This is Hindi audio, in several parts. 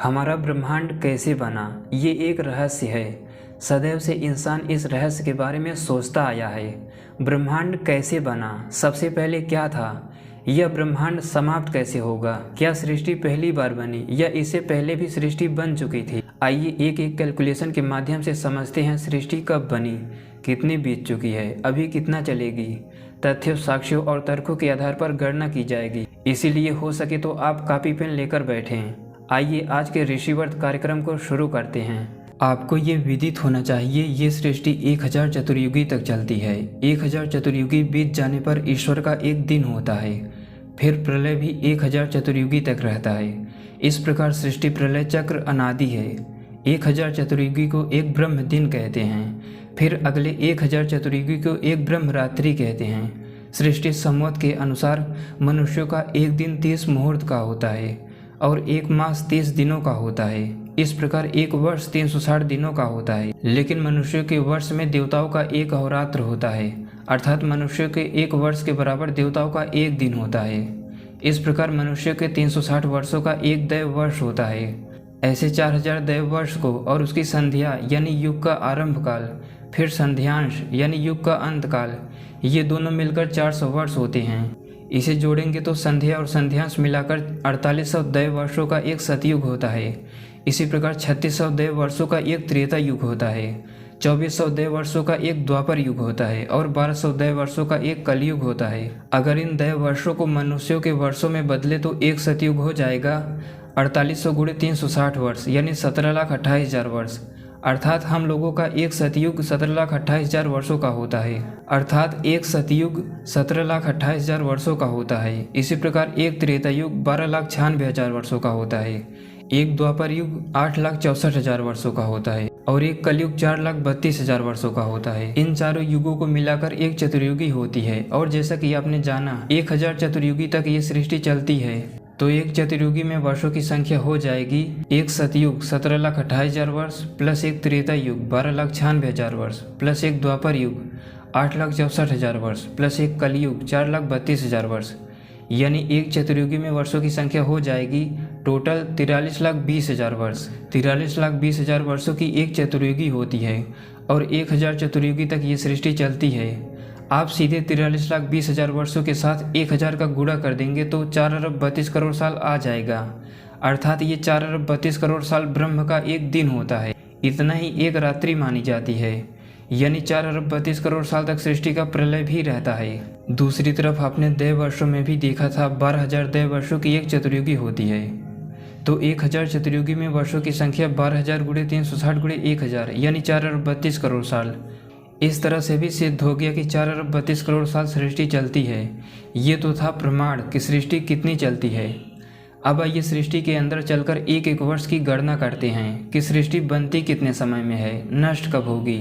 हमारा ब्रह्मांड कैसे बना, ये एक रहस्य है। सदैव से इंसान इस रहस्य के बारे में सोचता आया है। ब्रह्मांड कैसे बना, सबसे पहले क्या था, यह ब्रह्मांड समाप्त कैसे होगा, क्या सृष्टि पहली बार बनी या इससे पहले भी सृष्टि बन चुकी थी। आइए एक एक कैलकुलेशन के माध्यम से समझते हैं सृष्टि कब बनी, कितनी बीत चुकी है, अभी कितना चलेगी। तथ्यों, साक्ष्यों और तर्कों के आधार पर गणना की जाएगी। इसीलिए हो सके तो आप कॉपी पेन लेकर बैठें। आइए आज के ऋषिवर्त कार्यक्रम को शुरू करते हैं। आपको ये विदित होना चाहिए, ये सृष्टि 1000 चतुर्युगी तक चलती है। 1000 चतुर्युगी बीत जाने पर ईश्वर का एक दिन होता है, फिर प्रलय भी 1000 चतुर्युगी तक रहता है। इस प्रकार सृष्टि प्रलय चक्र अनादि है। 1000 चतुर्युगी को एक ब्रह्म दिन कहते हैं, फिर अगले 1000 चतुर्युगी को एक ब्रह्म रात्रि कहते हैं। सृष्टि संवत के अनुसार मनुष्यों का एक दिन 30 मुहूर्त का होता है और एक मास 30 दिनों का होता है। इस प्रकार एक वर्ष 360 दिनों का होता है। लेकिन मनुष्यों के वर्ष में देवताओं का एक अहोरात्र होता है, अर्थात मनुष्यों के एक वर्ष के बराबर देवताओं का एक दिन होता है। इस प्रकार मनुष्यों के 360 वर्षों का एक दैव वर्ष होता है। ऐसे 4000 दैव वर्ष को और उसकी संध्या यानी युग का आरंभ काल, फिर संध्यांश यानी युग का अंत काल, ये दोनों मिलकर 400 वर्ष होते हैं। इसे जोड़ेंगे तो संध्या और संध्यांश मिलाकर 4800 दैव वर्षों का एक सतयुग होता है। इसी प्रकार 3600 दैव वर्षों का एक त्रेता युग होता है, 2400 दैव वर्षों का एक द्वापर युग होता है और 1200 दैव वर्षों का एक कलयुग होता है। अगर इन दैव वर्षों को मनुष्यों के वर्षों में बदले तो एक सतयुग हो जाएगा 4800 गुणे 360 वर्ष यानी 17,28,000 वर्ष। अर्थात हम लोगों का एक सतयुग 17,28,000 वर्षों का होता है। अर्थात एक सतयुग 17,28,000 वर्षों का होता है। इसी प्रकार एक त्रेता युग 12,96,000 वर्षों का होता है, एक द्वापर युग 8,64,000 वर्षों का होता है और एक कलयुग 4,32,000 वर्षों का होता है। इन चारों युगों को मिलाकर एक चतुर्युगी होती है। और जैसा कि आपने जाना 1000 चतुर्युगी तक ये सृष्टि चलती है, तो एक चतुर्युगी में वर्षों की संख्या हो जाएगी एक सतयुग 17,28,000 वर्ष प्लस एक त्रेता युग 12,96,000 वर्ष प्लस एक द्वापर युग 8,64,000 वर्ष प्लस एक कलयुग 4,32,000 वर्ष। यानी एक चतुर्युगी में वर्षों की संख्या हो जाएगी टोटल 43,20,000 वर्ष। 43,20,000 वर्षों की एक चतुर्युगी होती है और 1000 चतुर्युगी तक ये सृष्टि चलती है। आप सीधे 43,20,000 वर्षों के साथ 1000 का गुणा कर देंगे तो 4 अरब 32 करोड़ साल आ जाएगा। अर्थात ये 4 अरब 32 करोड़ साल ब्रह्म का एक दिन होता है। इतना ही एक रात्रि मानी जाती है, यानी 4 अरब 32 करोड़ साल तक सृष्टि का प्रलय भी रहता है। दूसरी तरफ आपने दैव वर्षों में भी देखा था 12,000 दैव वर्षों की एक चतुर्युगी होती है। तो 1000 चतुर्युगी में वर्षों की संख्या 12,000 गुणे 360 गुणे 1000 यानी 4 अरब 32 करोड़ साल। इस तरह से भी सिद्ध हो गया कि 4 अरब 32 करोड़ साल सृष्टि चलती है। ये तो था प्रमाण कि सृष्टि कितनी चलती है। अब आइए सृष्टि के अंदर चलकर एक एक वर्ष की गणना करते हैं कि सृष्टि बनती कितने समय में है, नष्ट कब होगी,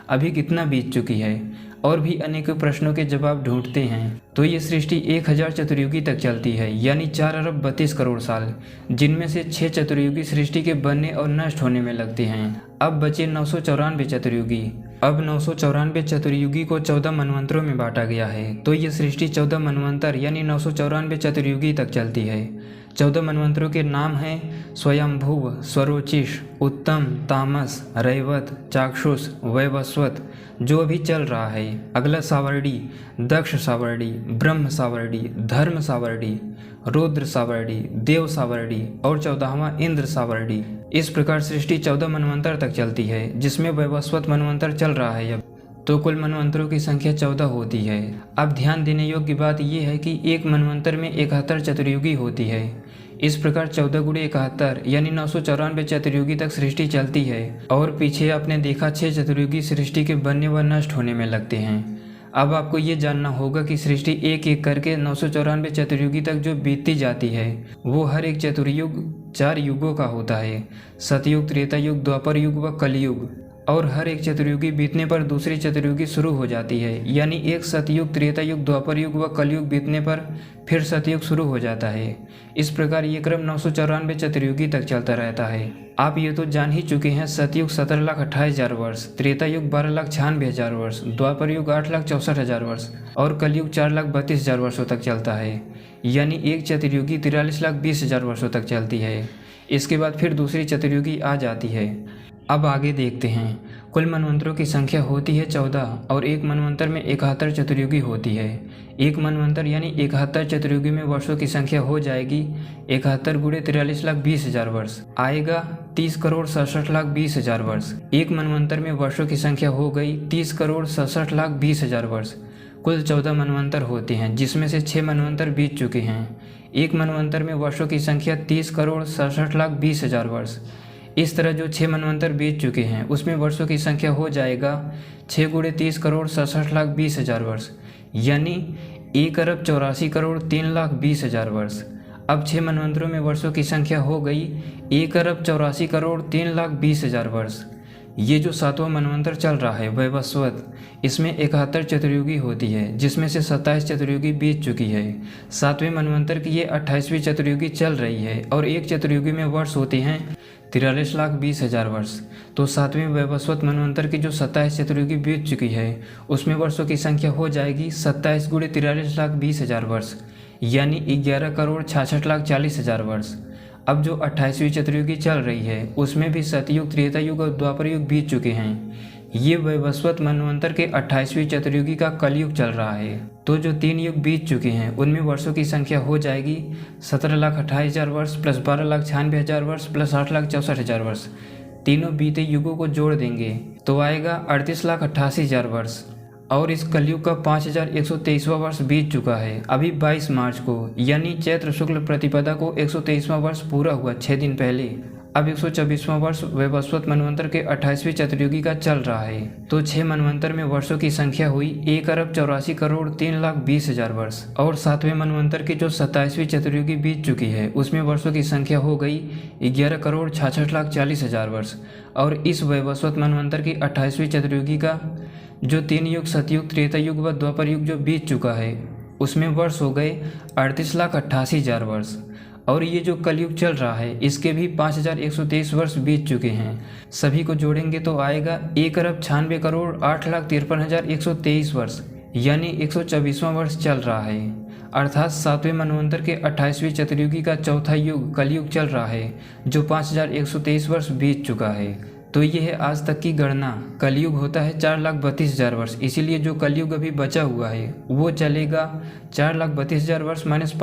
अभी कितना बीत चुकी है, और भी अनेकों प्रश्नों के जवाब ढूंढते हैं। तो ये सृष्टि 1000 चतुर्युगी तक चलती है, यानी 4 अरब 32 करोड़ साल, जिनमें से 6 चतुर्युगी सृष्टि के बनने और नष्ट होने में लगते हैं। अब बचे 994 चतुर्युगी। अब 994 चतुर्युगी को 14 मनवंतरों में बांटा गया है। तो ये सृष्टि 14 मनवंतर यानी 994 चतुर्युगी तक चलती है। 14 मनवंतरों के नाम हैं स्वयंभुव, स्वरोचिष, उत्तम, तामस, रैवत, चाक्षुष, वैवस्वत, जो अभी चल रहा है। अगला सावर्डी, दक्ष सावर्डी, ब्रह्म सावर्डी, धर्म सावर्डी, रुद्र सावर्डी, देव सावर्डी और 14वां इंद्र सावर्डी। इस प्रकार सृष्टि 14 मनवंतर तक चलती है, जिसमें वैवस्वत मनवंतर चल रहा है अब। तो कुल मनवंतरों की संख्या 14 होती है। अब ध्यान देने योग्य बात यह है कि एक मनवंतर में 71 चतुर्युगी होती है। इस प्रकार 14 गुणे 71 यानी 994 चतुर्युगी तक सृष्टि चलती है। और पीछे आपने देखा 6 चतुर्युगी सृष्टि के बनने व नष्ट होने में लगते हैं। अब आपको ये जानना होगा कि सृष्टि एक एक करके 994 चतुर्युगी तक जो बीतती जाती है, वो हर एक चतुर्युग 4 युगों का होता है, सतयुग, त्रेता युग, द्वापर युग व कलयुग। और हर एक चतुर्युगी बीतने पर दूसरी चतुर्युगी शुरू हो जाती है, यानी एक सतयुग, त्रेता युग, द्वापर युग व कलयुग बीतने पर फिर सतयुग शुरू हो जाता है। इस प्रकार ये क्रम 994 चतुर्युगी तक चलता रहता है। आप ये तो जान ही चुके हैं, सतयुग 17,28,000 वर्ष, त्रेता युग 12,96,000 वर्ष, द्वापर युग 8,64,000 वर्ष और कलयुग 4,32,000 वर्षों तक चलता है। यानी एक चतुर्युगी 43,20,000 वर्षों तक चलती है। इसके बाद फिर दूसरी चतुर्युगी आ जाती है। अब आगे देखते हैं। कुल मनवंतरों की संख्या होती है 14 और एक मनवंतर में 71 चतुर्युगी होती है। एक मनवंतर यानी 71 चतुर्युगी में वर्षों की संख्या हो जाएगी 71 गुणे 43,20,000 वर्ष, आएगा 30,67,20,000 वर्ष। एक मनवंतर में वर्षों की संख्या हो गई 30,67,20,000 वर्ष। कुल 14 मनवंतर होते हैं, जिसमें से 6 मनवंतर बीत चुके हैं। एक मनवंतर में वर्षों की संख्या 30,67,20,000 वर्ष। इस तरह जो 6 मनवंतर बीत चुके हैं उसमें वर्षों की संख्या हो जाएगा 6 गुणे 30,67,20,000 वर्ष, यानी 1,84,03,20,000 वर्ष। अब 6 मनवंतरों में वर्षों की संख्या हो गई 1,84,03,20,000 वर्ष। ये जो 7वां मनवंतर चल रहा है वैवस्वत, इसमें 71 चतुर्युगी होती है, जिसमें से 27 चतुर्युगी बीत चुकी है। 7वें मनवंतर की ये 28वीं चतुर्युगी चल रही है और एक चतुर्युगी में वर्ष होते हैं 43,20,000 वर्ष। तो 7वें वैवस्वत मनवंतर की जो 27 चतुर्युगी बीत चुकी है उसमें वर्षों की संख्या हो जाएगी 27 गुणे 43,20,000 वर्ष, यानी 11,66,40,000 वर्ष। अब जो 28वीं चतुर्युगी चल रही है उसमें भी सतयुग, त्रेता युग और द्वापर युग बीत चुके हैं। ये वैवस्वत मनवंतर के 28वीं चतुर्युगी का कलयुग चल रहा है। तो जो 3 युग बीत चुके हैं उनमें वर्षों की संख्या हो जाएगी 17,28,000 वर्ष प्लस 12,96,000 वर्ष प्लस 8,64,000 वर्ष। तीनों बीते युगों को जोड़ देंगे तो आएगा 38,88,000 वर्ष। और इस कलयुग का 5,123वां वर्ष बीत चुका है। अभी 22 मार्च को यानी चैत्र शुक्ल प्रतिपदा को 123वां वर्ष पूरा हुआ 6 दिन पहले। अब 124वां वर्ष वैवस्वत मनवंतर के 28वीं चतुर्युगी का चल रहा है। तो 6 मनवंतर में वर्षों की संख्या हुई 1,84,03,20,000 वर्ष। और 7वें मनवंतर की जो 27वीं चतुर्युगी बीत चुकी है उसमें वर्षों की संख्या हो गई 11,66,40,000 वर्ष। और इस वैवस्वत मनवंतर की 28वीं चतुर्युगी का जो 3 युग सतयुग, त्रेता युग व द्वापर युग जो बीत चुका है उसमें वर्ष हो गए 38,88,000 वर्ष। और ये जो कलयुग चल रहा है इसके भी 5,123 वर्ष बीत चुके हैं। सभी को जोड़ेंगे तो आएगा 1,96,08,53,123 वर्ष, यानी 124वां वर्ष चल रहा है। अर्थात 7वें मनवंतर के 28वीं चतुर्युगी का चौथा युग कलयुग चल रहा है, जो 5,123 वर्ष बीत चुका है। तो ये है आज तक की गणना। कलयुग होता है 4,32,000 वर्ष, इसीलिए जो कलयुग अभी बचा हुआ है वो चलेगा 4,32,000 वर्ष माइनस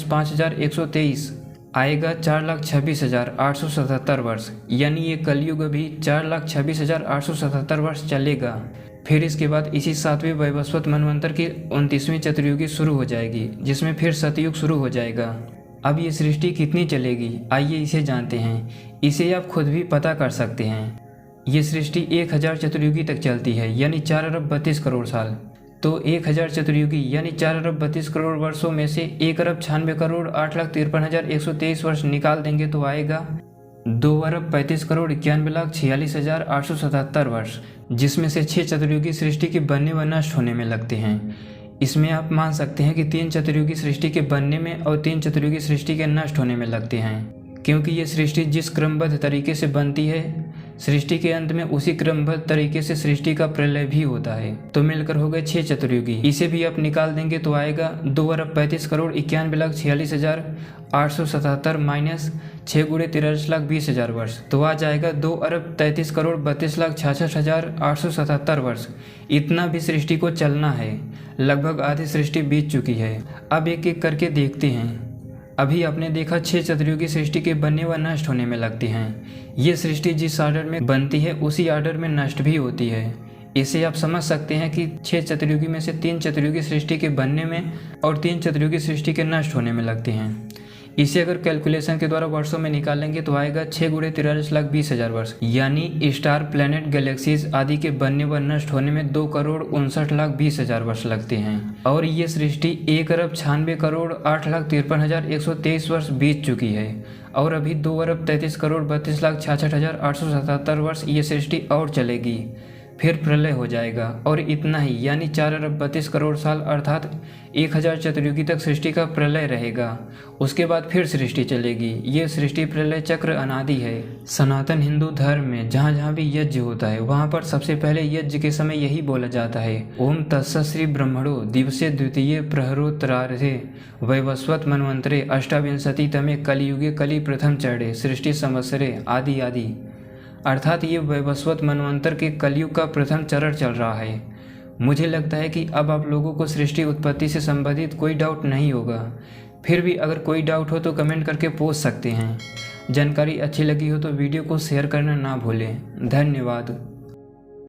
5,123 आएगा 4,26,877 वर्ष, यानी ये कलयुग अभी 4,26,877 वर्ष चलेगा। फिर इसके बाद इसी 7वें वैवस्वत मनवंतर की 29वीं चतुर्युगी शुरू हो जाएगी, जिसमें फिर सतयुग शुरू हो जाएगा। अब ये सृष्टि कितनी चलेगी आइए इसे जानते हैं। इसे आप खुद भी पता कर सकते हैं। ये सृष्टि 1000 चतुर्युगी तक चलती है, यानी 4,32 साल। तो 1000 चतुर्युगी यानी 4,32 वर्षों में से 1,96,08,53,123 वर्ष निकाल देंगे तो आएगा 2,35,91,46,877 वर्ष, जिसमें से 6 चतुर्युगी सृष्टि के बनने व नष्ट होने में लगते हैं। इसमें आप मान सकते हैं कि 3 चतुर्युगी सृष्टि के बनने में और 3 चतुर्युगी सृष्टि के नष्ट होने में लगते हैं, क्योंकि ये सृष्टि जिस क्रमबद्ध तरीके से बनती है सृष्टि के अंत में उसी क्रमबद्ध तरीके से सृष्टि का प्रलय भी होता है। तो मिलकर हो गए 6 चतुर्युगी। इसे भी आप निकाल देंगे तो आएगा 2,35,91,46,877 माइनस 6 गुणे 43,20,000 वर्ष, तो आ जाएगा 2,33,32,66,877 वर्ष। इतना भी सृष्टि को चलना है। लगभग आधी सृष्टि बीत चुकी है। अब एक एक करके देखते हैं। अभी आपने देखा 6 चतुर्युगी सृष्टि के बनने व नष्ट होने में लगती हैं। ये सृष्टि जिस ऑर्डर में बनती है उसी ऑर्डर में नष्ट भी होती है। इसे आप समझ सकते हैं कि 6 चतुर्युगी में से 3 चतुर्युगी सृष्टि के बनने में और 3 चतुर्युगी सृष्टि के नष्ट होने में लगते हैं। इसे अगर कैलकुलेशन के द्वारा वर्षों में निकालेंगे तो आएगा 6 गुणे 43,20,000 वर्ष, यानी स्टार, प्लैनेट, गैलेक्सीज आदि के बनने व नष्ट होने में 2,59,20,000 वर्ष लगते हैं। और ये सृष्टि 1,96,08,53,123 वर्ष बीत चुकी है और अभी 2,33,32,66,877 वर्ष ये सृष्टि और चलेगी। फिर प्रलय हो जाएगा और इतना ही, यानी 4 अरब 32 करोड़ साल अर्थात 1000 चतुर्युगी तक सृष्टि का प्रलय रहेगा। उसके बाद फिर सृष्टि चलेगी। ये सृष्टि प्रलय चक्र अनादि है। सनातन हिंदू धर्म में जहाँ जहाँ भी यज्ञ होता है वहाँ पर सबसे पहले यज्ञ के समय यही बोला जाता है, ओम तत्सत् श्री ब्रह्मणो दिवसे द्वितीय प्रहरोत्तरार्धे वैवस्वत मन्वंतरे अष्टाविंशति तमे कलियुगे कलि प्रथम चरणे सृष्टि संवत्सरे आदि आदि। अर्थात ये वैवस्वत मनवंतर के कलयुग का प्रथम चरण चल रहा है। मुझे लगता है कि अब आप लोगों को सृष्टि उत्पत्ति से संबंधित कोई डाउट नहीं होगा। फिर भी अगर कोई डाउट हो तो कमेंट करके पूछ सकते हैं। जानकारी अच्छी लगी हो तो वीडियो को शेयर करना ना भूलें। धन्यवाद।